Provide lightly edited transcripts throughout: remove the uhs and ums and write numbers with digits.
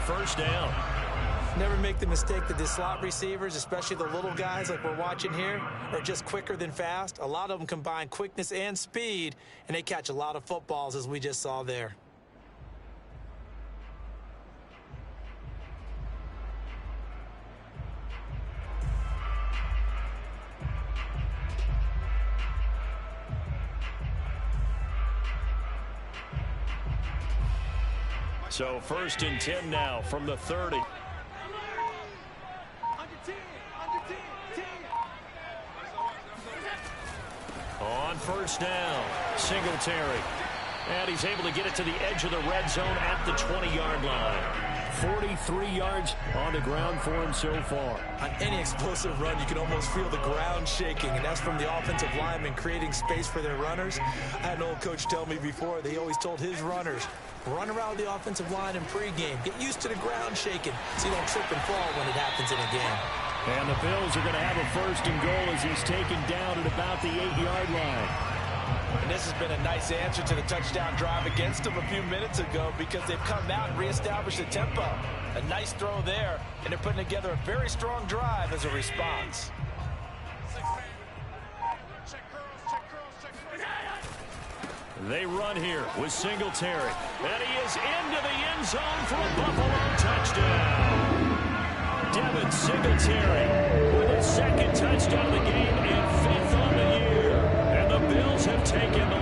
first down. Never make the mistake that the slot receivers, especially the little guys like we're watching here, are just quicker than fast. A lot of them combine quickness and speed, and they catch a lot of footballs, as we just saw there. So 1st and 10 now from the 30. On first down, Singletary. And he's able to get it to the edge of the red zone at the 20-yard line. 43 yards on the ground for him so far. On any explosive run, you can almost feel the ground shaking, and that's from the offensive linemen creating space for their runners. I had an old coach tell me before, they always told his runners, run around the offensive line in pregame. Get used to the ground shaking so you don't trip and fall when it happens in a game. And the Bills are going to have a 1st and goal as he's taken down at about the 8-yard line. And this has been a nice answer to the touchdown drive against them a few minutes ago because they've come out and reestablished the tempo. A nice throw there, and they're putting together a very strong drive as a response. They run here with Singletary. And he is into the end zone for a Buffalo touchdown. Devin Singletary with his 2nd touchdown of the game and 5th on the year. And the Bills have taken the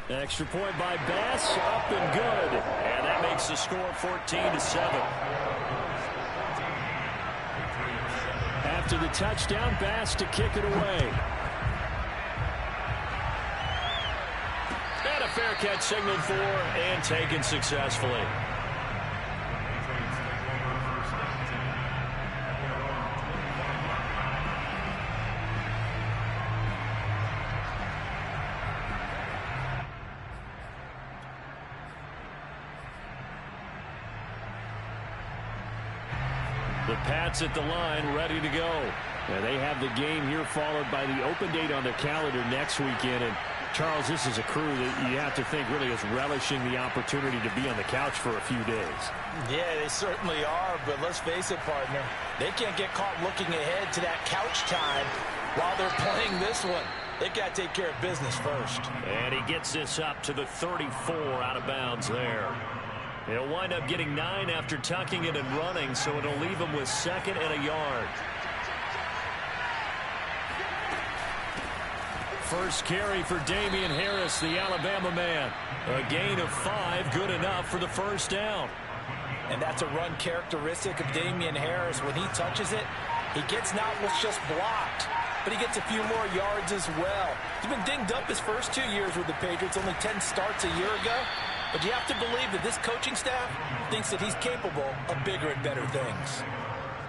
lead. Extra point by Bass, up and good. And that makes the score 14-7. After the touchdown, Bass to kick it away. And a fair catch signaled for and taken successfully. The Pats at the line, ready to go. And they have the game here followed by the open date on their calendar next weekend. And Charles, this is a crew that you have to think really is relishing the opportunity to be on the couch for a few days. Yeah, they certainly are, but let's face it, partner. They can't get caught looking ahead to that couch time while they're playing this one. They've got to take care of business first. And he gets this up to the 34 out of bounds there. He'll wind up getting 9 after tucking it and running, so it'll leave him with 2nd and a yard. First carry for Damian Harris, the Alabama man. A gain of 5, good enough for the first down. And that's a run characteristic of Damian Harris. When he touches it, he gets not what's just blocked, but he gets a few more yards as well. He's been dinged up his first 2 years with the Patriots, only 10 starts a year ago. But you have to believe that this coaching staff thinks that he's capable of bigger and better things.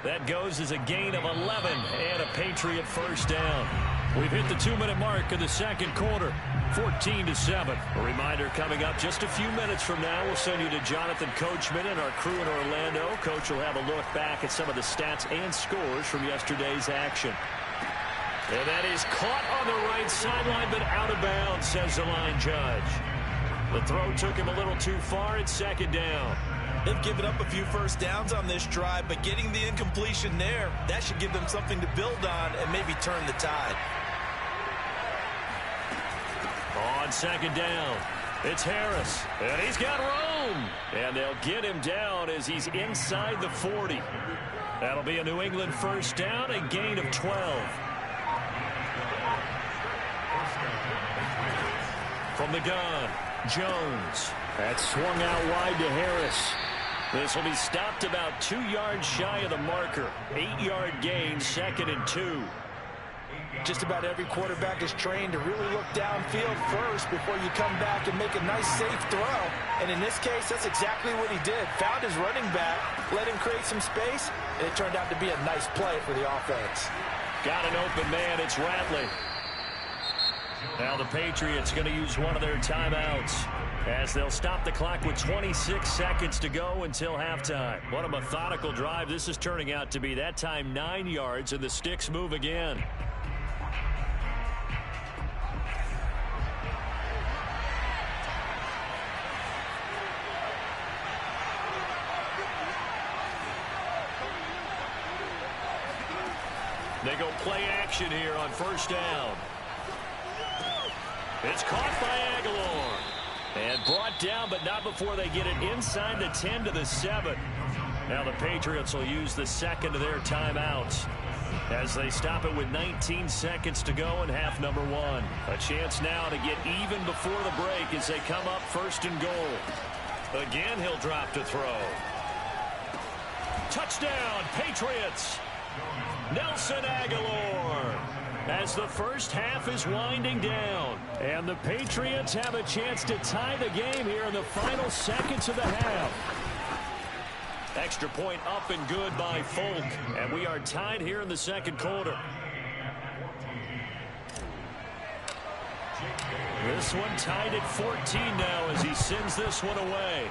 That goes as a gain of 11 and a Patriot first down. We've hit the 2-minute mark of the second quarter, 14-7. A reminder coming up just a few minutes from now. We'll send you to Jonathan Coachman and our crew in Orlando. Coach will have a look back at some of the stats and scores from yesterday's action. And that is caught on the right sideline, but out of bounds, says the line judge. The throw took him a little too far. It's 2nd down. They've given up a few first downs on this drive, but getting the incompletion there, that should give them something to build on and maybe turn the tide. On 2nd down, it's Harris, and he's got room. And they'll get him down as he's inside the 40. That'll be a New England first down, a gain of 12. From the gun, Jones. That's swung out wide to Harris. This will be stopped about 2 yards shy of the marker. 8-yard gain, 2nd and 2. Just about every quarterback is trained to really look downfield first before you come back and make a nice, safe throw. And in this case, that's exactly what he did. Found his running back, let him create some space, and it turned out to be a nice play for the offense. Got an open man. It's Ratley. Now the Patriots going to use one of their timeouts as they'll stop the clock with 26 seconds to go until halftime. What a methodical drive this is turning out to be. That time 9 yards, and the sticks move again. they go play action here on first down. It's caught by Aguilar. And brought down, but not before they get it inside the 10 to the 7. Now the Patriots will use the second of their timeouts as they stop it with 19 seconds to go in half number 1. A chance now to get even before the break as they come up first and goal. Again, he'll drop to throw. Touchdown, Patriots. Nelson Aguilar. As the first half is winding down. And the Patriots have a chance to tie the game here in the final seconds of the half. Extra point up and good by Conk. And we are tied here in the second quarter. This one tied at 14 now as he sends this one away.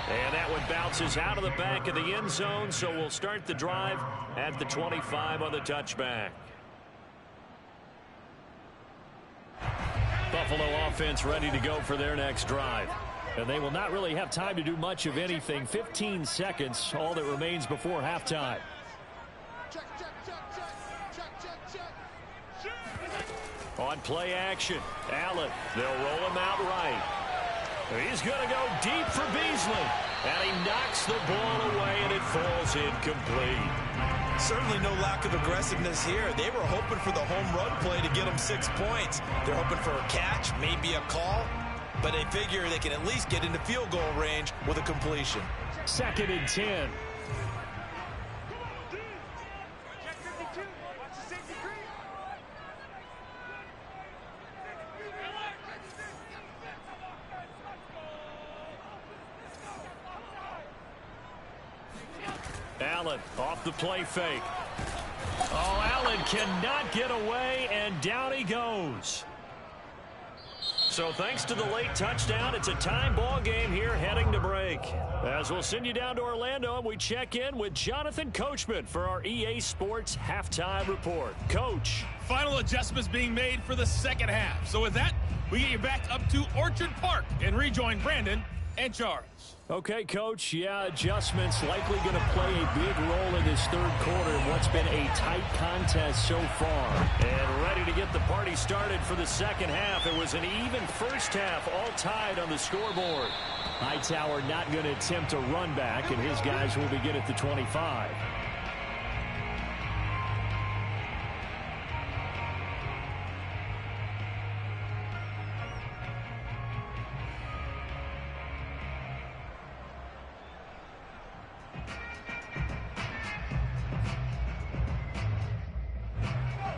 And that one bounces out of the back of the end zone, so we'll start the drive at the 25 on the touchback. Buffalo offense ready to go for their next drive. And they will not really have time to do much of anything. 15 seconds, all that remains before halftime. On play action, Allen, they'll roll him out right. He's going to go deep for Beasley. And he knocks the ball away, and it falls incomplete. Certainly no lack of aggressiveness here. They were hoping for the home run play to get them 6 points. They're hoping for a catch, maybe a call. But they figure they can at least get into field goal range with a completion. 2nd and 10. Allen off the play fake. Oh, Allen cannot get away, and down he goes. So thanks to the late touchdown, it's a time ball game here heading to break. As we'll send you down to Orlando, and we check in with Jonathan Coachman for our EA Sports Halftime Report. Coach. Final adjustments being made for the second half. So with that, we get you back up to Orchard Park and rejoin Brandon and Charles. Okay, Coach. Yeah, adjustments likely going to play a big role in this third quarter in what's been a tight contest so far. And ready to get the party started for the second half. It was an even first half, all tied on the scoreboard. Hightower not going to attempt a run back, and his guys will begin at the 25.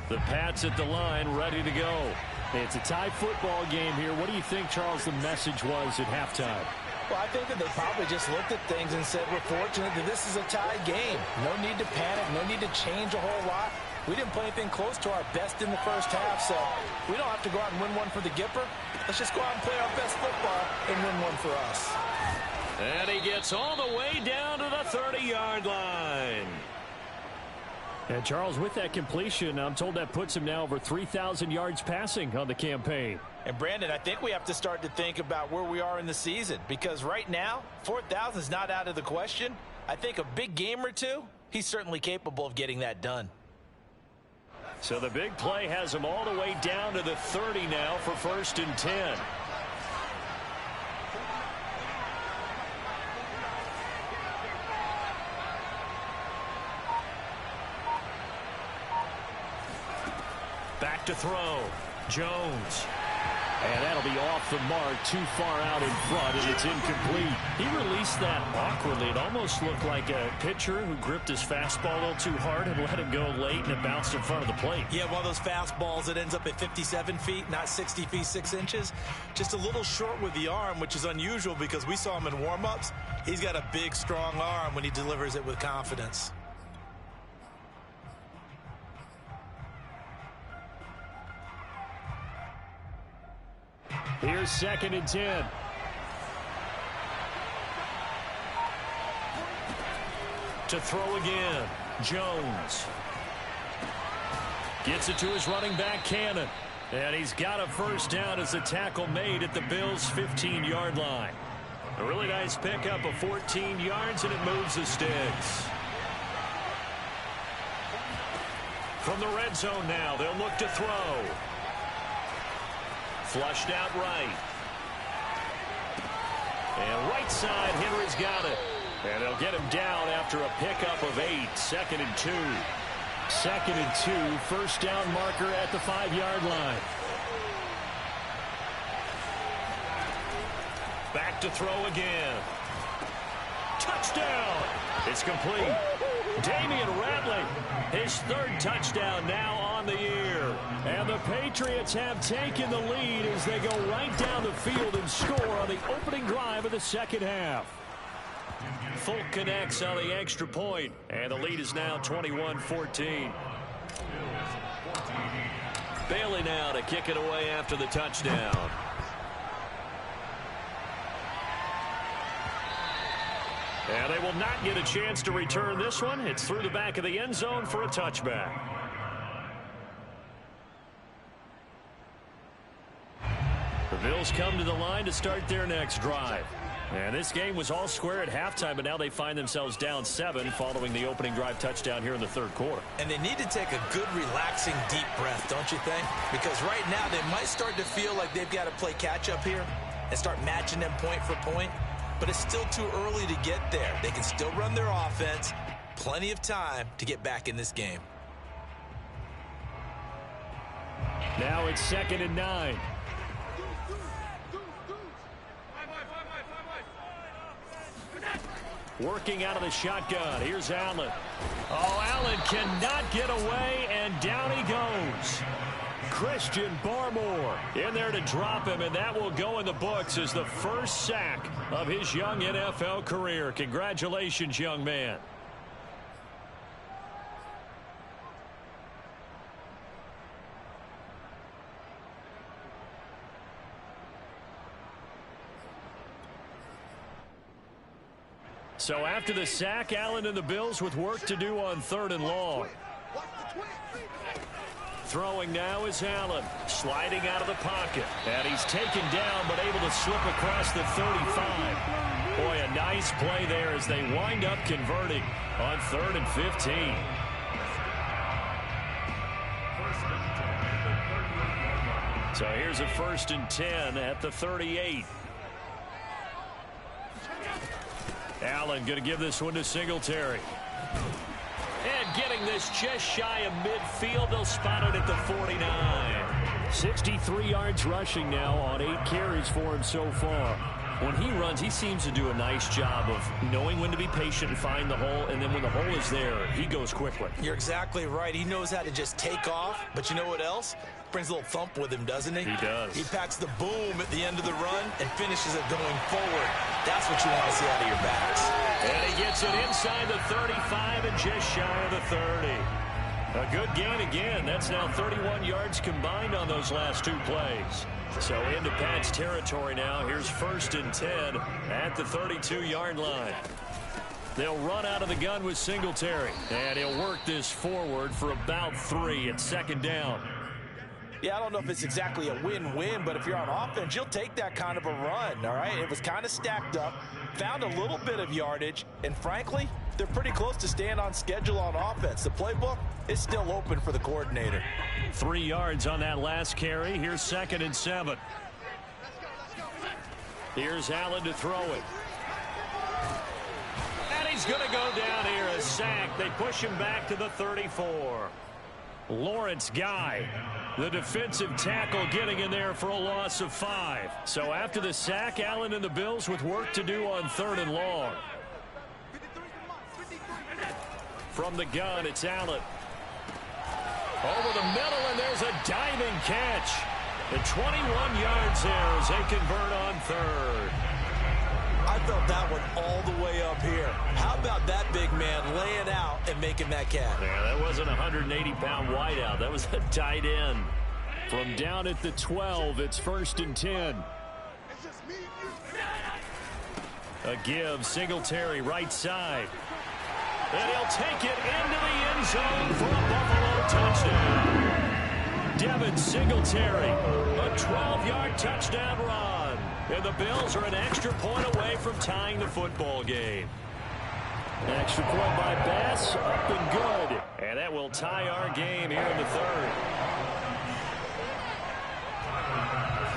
The Pats at the line, ready to go. It's a tie football game here. What do you think, Charles, the message was at halftime? Well, I think that they probably just looked at things and said, we're fortunate that this is a tie game. No need to panic, no need to change a whole lot. We didn't play anything close to our best in the first half, so we don't have to go out and win one for the Gipper. Let's just go out and play our best football and win one for us. And he gets all the way down to the 30-yard line. And Charles, with that completion, I'm told that puts him now over 3,000 yards passing on the campaign. And Brandon, I think we have to start to think about where we are in the season, because right now, 4,000 is not out of the question. I think a big game or two, he's certainly capable of getting that done. So the big play has him all the way down to the 30 now for 1st and 10. Back to throw. Jones. And that'll be off the mark, too far out in front, and it's incomplete. He released that awkwardly. It almost looked like a pitcher who gripped his fastball a little too hard and let it go late, and it bounced in front of the plate. Yeah, one of those fastballs that ends up at 57 feet, not 60 feet, 6 inches. Just a little short with the arm, which is unusual because we saw him in warm-ups. He's got a big, strong arm when he delivers it with confidence. Here's 2nd and 10. To throw again. Jones. Gets it to his running back, Cannon. And he's got a first down as a tackle made at the Bills' 15-yard line. A really nice pickup of 14 yards, and it moves the sticks. From the red zone now, they'll look to throw. Flushed out right. And right side, Henry's got it. And they'll get him down after a pickup of 8. 2nd and 2. 2nd and 2. First down marker at the 5-yard line. Back to throw again. Touchdown. It's complete. Damian Ratley, his 3rd touchdown now on the year. And the Patriots have taken the lead as they go right down the field and score on the opening drive of the second half. Folk connects on the extra point, and the lead is now 21-14. Bailey now to kick it away after the touchdown. And they will not get a chance to return this one. It's through the back of the end zone for a touchback. The Bills come to the line to start their next drive. And this game was all square at halftime, but now they find themselves down 7 following the opening drive touchdown here in the 3rd quarter. And they need to take a good, relaxing, deep breath, don't you think? Because right now they might start to feel like they've got to play catch-up here and start matching them point for point. But it's still too early to get there. They can still run their offense. Plenty of time to get back in this game. Now it's 2nd and 9. Working out of the shotgun. Here's Allen. Oh, Allen cannot get away, and down he goes. Christian Barmore in there to drop him, and that will go in the books as the first sack of his young NFL career. Congratulations, young man. So after the sack, Allen and the Bills with work to do on 3rd and long. Throwing now is Allen, sliding out of the pocket. And he's taken down, but able to slip across the 35. Boy, a nice play there as they wind up converting on 3rd and 15. So here's a 1st and 10 at the 38. Allen going to give this one to Singletary. And getting this just shy of midfield, they'll spot it at the 49. 63 yards rushing now on 8 carries for him so far. When he runs, he seems to do a nice job of knowing when to be patient and find the hole, and then when the hole is there, he goes quickly. You're exactly right. He knows how to just take off, but you know what else? Brings a little thump with him, doesn't he? He does. He packs the boom at the end of the run and finishes it going forward. That's what you want to see out of your backs. And he gets it inside the 35 and just shy of the 30. A good gain again. That's now 31 yards combined on those last 2 plays. So into Pat's territory now. Here's 1st and 10 at the 32-yard line. They'll run out of the gun with Singletary. And he'll work this forward for about 3 at 2nd down. Yeah, I don't know if it's exactly a win-win, but if you're on offense, you'll take that kind of a run, all right? It was kind of stacked up, found a little bit of yardage, and frankly, they're pretty close to staying on schedule on offense. The playbook is still open for the coordinator. 3 yards on that last carry. Here's 2nd and 7. Here's Allen to throw it. And he's going to go down here, a sack. They push him back to the 34. Lawrence Guy, the defensive tackle, getting in there for a loss of 5. So after the sack, Allen and the Bills with work to do on 3rd and long. From the gun, it's Allen. Over the middle, and there's a diving catch. The 21 yards there as they convert on 3rd. I felt that one all the way up here. How about that big man laying out and making that catch? Yeah, that wasn't a 180-pound wideout. That was a tight end. From down at the 12, it's 1st and 10. A give, Singletary right side. And he'll take it into the end zone for a Buffalo touchdown. Devin Singletary, a 12-yard touchdown run. And the Bills are an extra point away from tying the football game. Extra point by Bass, up and good. And that will tie our game here in the third.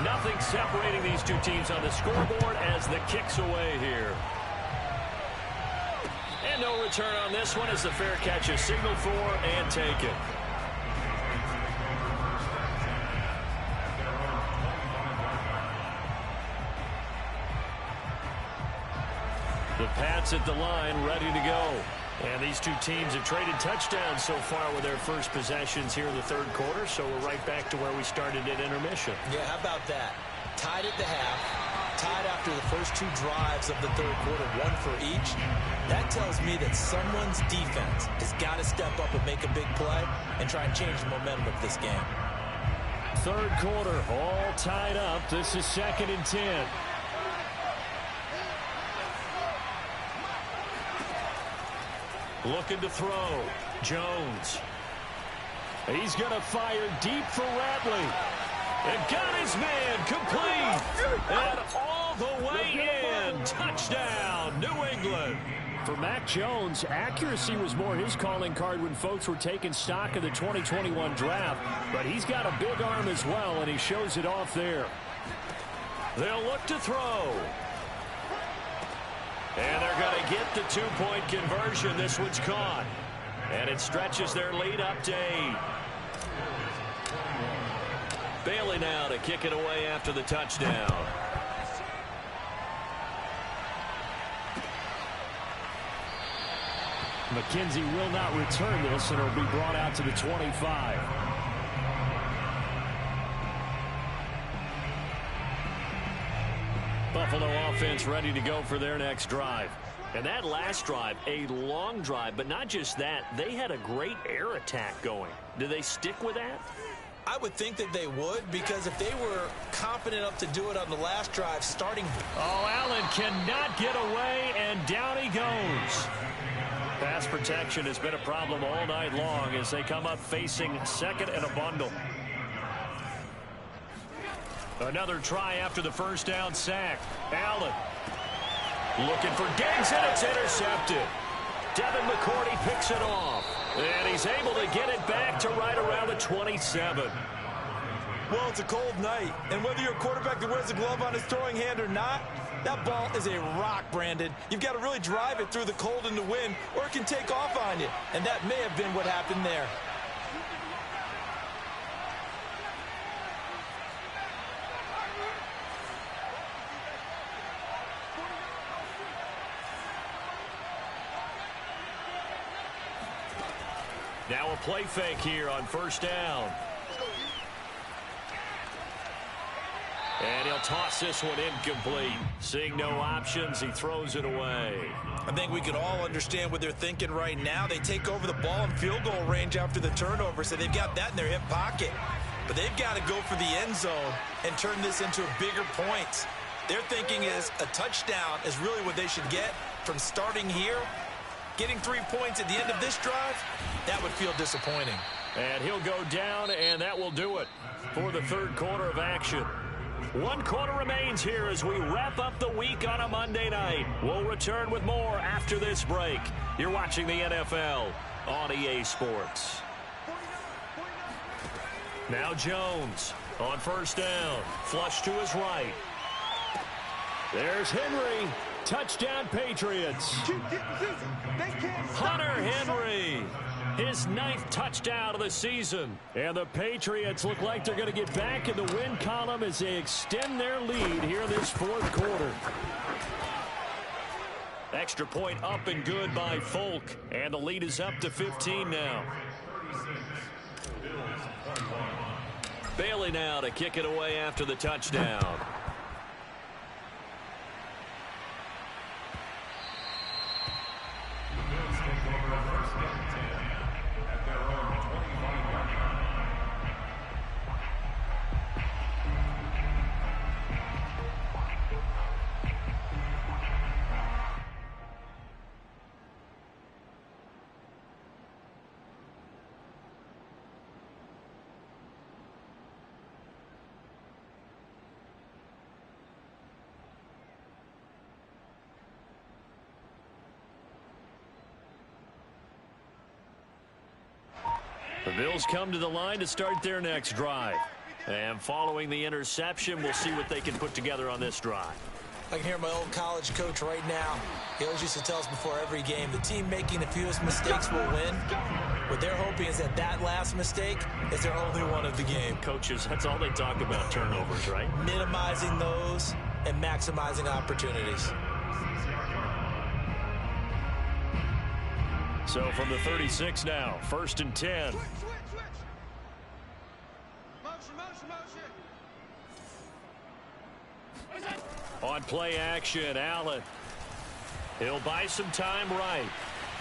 Nothing separating these two teams on the scoreboard as the kick's away here. And no return on this one as the fair catch is signaled for and taken. The Pats at the line, ready to go. And these two teams have traded touchdowns so far with their first possessions here in the third quarter, so we're right back to where we started at intermission. Yeah, how about that? Tied at the half, tied after the first two drives of the third quarter, one for each. That tells me that someone's defense has got to step up and make a big play and try and change the momentum of this game. Third quarter, all tied up. This is 2nd and 10. Looking to throw. Jones. He's going to fire deep for Ratley. And got his man complete. And all the way in. Touchdown, New England. For Mac Jones, accuracy was more his calling card when folks were taking stock of the 2021 draft. But he's got a big arm as well, and he shows it off there. They'll look to throw. And they're going to get the two-point conversion. This one's caught. And it stretches their lead up to 8. Bailey now to kick it away after the touchdown. McKenzie will not return this, and it'll be brought out to the 25. Buffalo offense ready to go for their next drive. And that last drive, a long drive, but not just that. They had a great air attack going. Do they stick with that? I would think that they would, because if they were confident enough to do it on the last drive, starting... Oh, Allen cannot get away, and down he goes. Pass protection has been a problem all night long as they come up facing second and a bundle. Another try after the first down sack. Allen looking for Diggs, and it's intercepted. Devin McCourty picks it off. And he's able to get it back to right around the 27. Well, it's a cold night, and whether you're a quarterback that wears a glove on his throwing hand or not, that ball is a rock, Brandon. You've got to really drive it through the cold and the wind, or it can take off on you. And that may have been what happened there. Now a play fake here on first down. And he'll toss this one incomplete. Seeing no options, he throws it away. I think we can all understand what they're thinking right now. They take over the ball in field goal range after the turnover, so they've got that in their hip pocket. But they've got to go for the end zone and turn this into a bigger point. Their thinking is a touchdown is really what they should get from starting here. Getting 3 points at the end of this drive, that would feel disappointing. And he'll go down, and that will do it for the third quarter of action. 1 quarter remains here as we wrap up the week on a Monday night. We'll return with more after this break. You're watching the NFL on EA Sports. Now Jones on first down. Flush to his right. There's Henry. Touchdown, Patriots. Hunter Henry. His 9th touchdown of the season. And the Patriots look like they're going to get back in the win column as they extend their lead here in this fourth quarter. Extra point up and good by Folk. And the lead is up to 15 now. Bailey now to kick it away after the touchdown. The Bills come to the line to start their next drive. And following the interception, we'll see what they can put together on this drive. I can hear my old college coach right now. He always used to tell us before every game, the team making the fewest mistakes will win. What they're hoping is that that last mistake is their only one of the game. Coaches, that's all they talk about, turnovers, right? Minimizing those and maximizing opportunities. So from the 36 now, 1st and 10. On play action, Allen. He'll buy some time right.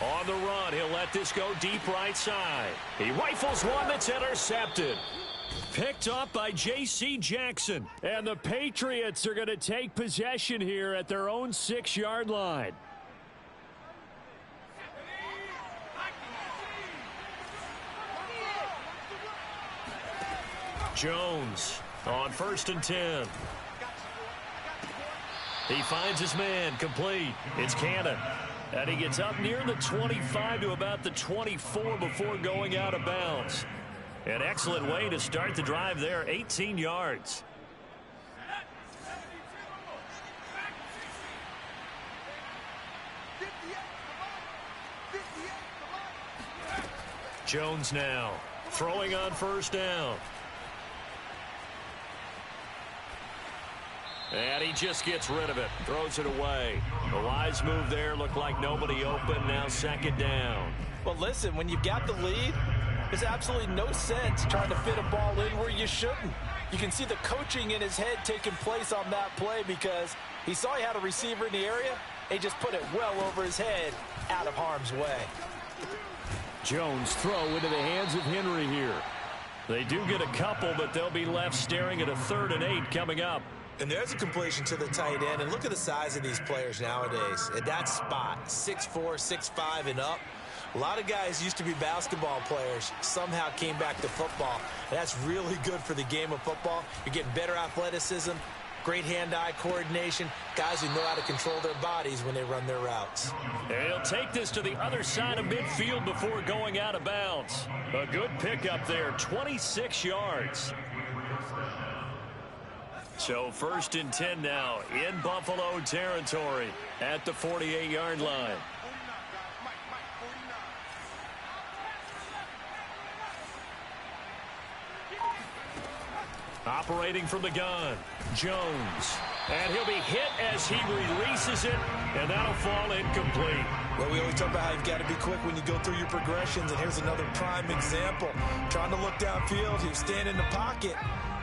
On the run, he'll let this go deep right side. He rifles one that's intercepted. Picked up by J.C. Jackson. And the Patriots are going to take possession here at their own 6-yard line. Jones on 1st and 10. He finds his man, complete. It's Cannon. And he gets up near the 25 to about the 24 before going out of bounds. An excellent way to start the drive there, 18 yards. Jones now throwing on 1st down. And he just gets rid of it, throws it away. The wise move there, looked like nobody open, now 2nd down. Well, listen, when you've got the lead, there's absolutely no sense trying to fit a ball in where you shouldn't. You can see the coaching in his head taking place on that play because he saw he had a receiver in the area, and he just put it well over his head out of harm's way. Jones throw into the hands of Henry here. They do get a couple, but they'll be left staring at a 3rd and 8 coming up. And there's a completion to the tight end. And look at the size of these players nowadays. At that spot, 6'4", 6'5", and up. A lot of guys used to be basketball players, somehow came back to football. And that's really good for the game of football. You're getting better athleticism, great hand-eye coordination, guys who know how to control their bodies when they run their routes. And he'll take this to the other side of midfield before going out of bounds. A good pickup there, 26 yards. So 1st and 10 now in Buffalo territory at the 48-yard line. Operating from the gun, Jones. And he'll be hit as he releases it, and that'll fall incomplete. Well, we always talk about how you've got to be quick when you go through your progressions, and here's another prime example. Trying to look downfield, he was standing in the pocket,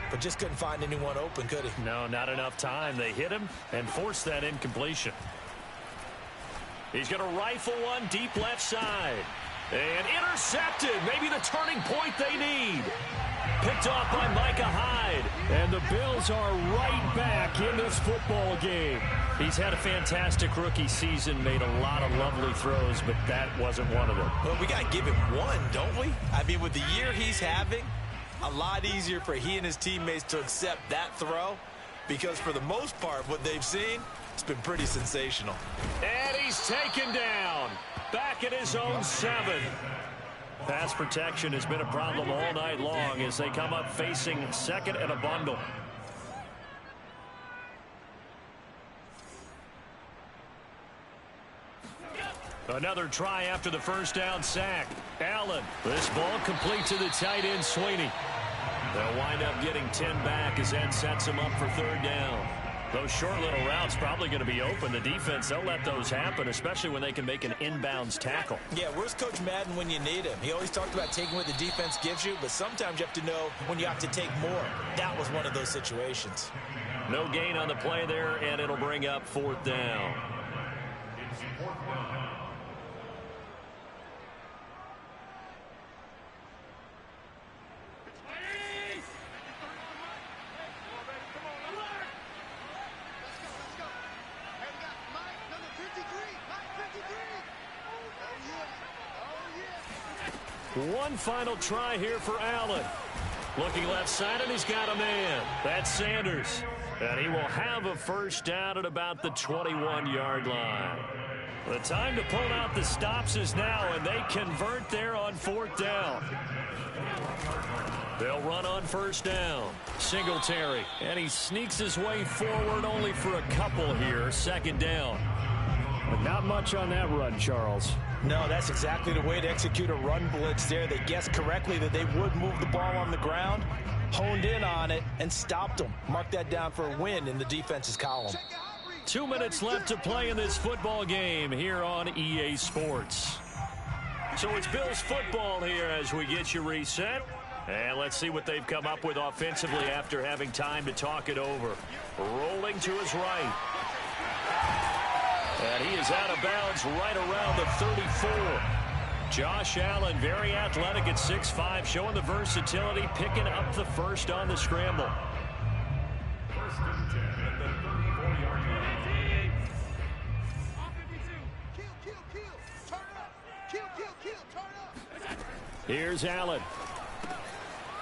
but just couldn't find anyone open, could he? No, not enough time. They hit him and forced that incompletion. He's going to rifle one deep left side. And intercepted. Maybe the turning point they need. Picked off by Micah Hyde. And the Bills are right back in this football game. He's had a fantastic rookie season, made a lot of lovely throws, but that wasn't one of them. Well, we got to give him one, don't we? I mean, with the year he's having, a lot easier for he and his teammates to accept that throw because for the most part, what they've seen, it's been pretty sensational. And he's taken down. Back at his own 7. Pass protection has been a problem all night long as they come up facing 2nd and a bundle. Another try after the 1st down sack. Allen, this ball complete to the tight end, Sweeney. They'll wind up getting 10 back as that sets them up for 3rd down. Those short little routes probably going to be open. The defense, they'll let those happen, especially when they can make an inbounds tackle. Yeah, where's Coach Madden when you need him? He always talked about taking what the defense gives you, but sometimes you have to know when you have to take more. That was one of those situations. No gain on the play there, and it'll bring up 4th down. One final try here for Allen. Looking left side, and he's got a man. That's Sanders. And he will have a 1st down at about the 21-yard line. The time to pull out the stops is now, and they convert there on 4th down. They'll run on 1st down. Singletary, and he sneaks his way forward only for a couple here. 2nd down. But not much on that run, Charles. No, that's exactly the way to execute a run blitz there. They guessed correctly that they would move the ball on the ground, honed in on it, and stopped them. Mark that down for a win in the defense's column. 2 minutes left to play in this football game here on EA Sports. So it's Bills football here as we get you reset. And let's see what they've come up with offensively after having time to talk it over. Rolling to his right. And he is out of bounds right around the 34. Josh Allen, very athletic at 6'5", showing the versatility, picking up the first on the scramble. Here's Allen.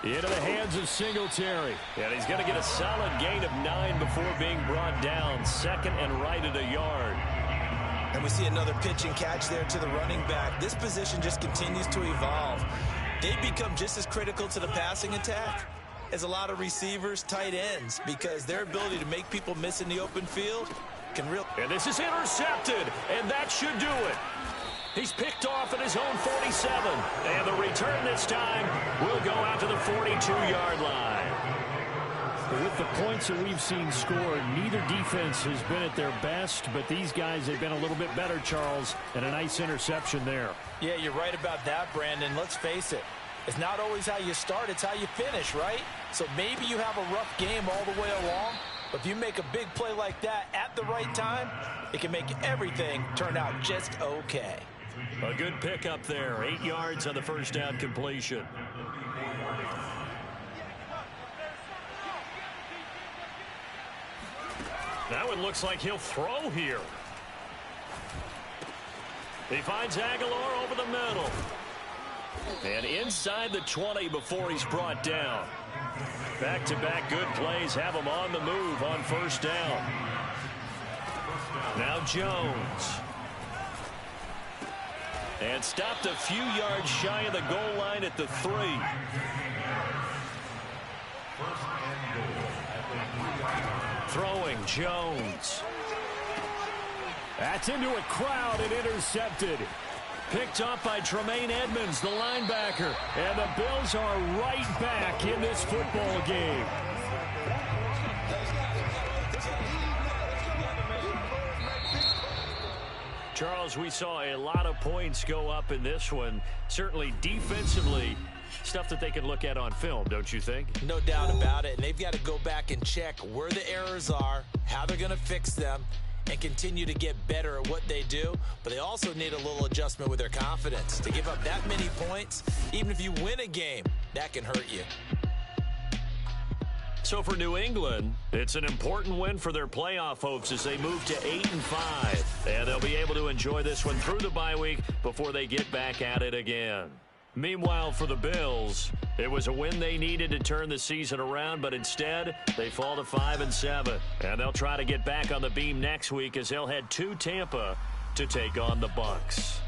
Into the hands of Singletary. And he's going to get a solid gain of 9 before being brought down. 2nd and right at a yard. And we see another pitch and catch there to the running back. This position just continues to evolve. They become just as critical to the passing attack as a lot of receivers, tight ends, because their ability to make people miss in the open field can really... And this is intercepted, and that should do it. He's picked off at his own 47. And the return this time will go out to the 42-yard line. With the points that we've seen scored, neither defense has been at their best, but these guys have been a little bit better, Charles, and a nice interception there. Yeah, you're right about that, Brandon. Let's face it. It's not always how you start, it's how you finish, right? So maybe you have a rough game all the way along, but if you make a big play like that at the right time, it can make everything turn out just okay. A good pickup there. 8 yards on the first down completion. Now it looks like he'll throw here. He finds Aguilar over the middle. And inside the 20 before he's brought down. Back-to-back good plays have him on the move on 1st down. Now Jones. And stopped a few yards shy of the goal line at the 3. Throwing Jones. That's into a crowd and intercepted. Picked off by Tremaine Edmonds, the linebacker. And the Bills are right back in this football game. Charles, we saw a lot of points go up in this one. Certainly defensively, stuff that they can look at on film, don't you think? No doubt about it. And they've got to go back and check where the errors are, how they're going to fix them, and continue to get better at what they do. But they also need a little adjustment with their confidence. To give up that many points, even if you win a game, that can hurt you. So for New England, it's an important win for their playoff hopes as they move to 8-5. And they'll be able to enjoy this one through the bye week before they get back at it again. Meanwhile, for the Bills, it was a win they needed to turn the season around, but instead, they fall to 5-7. And they'll try to get back on the beam next week as they'll head to Tampa to take on the Bucs.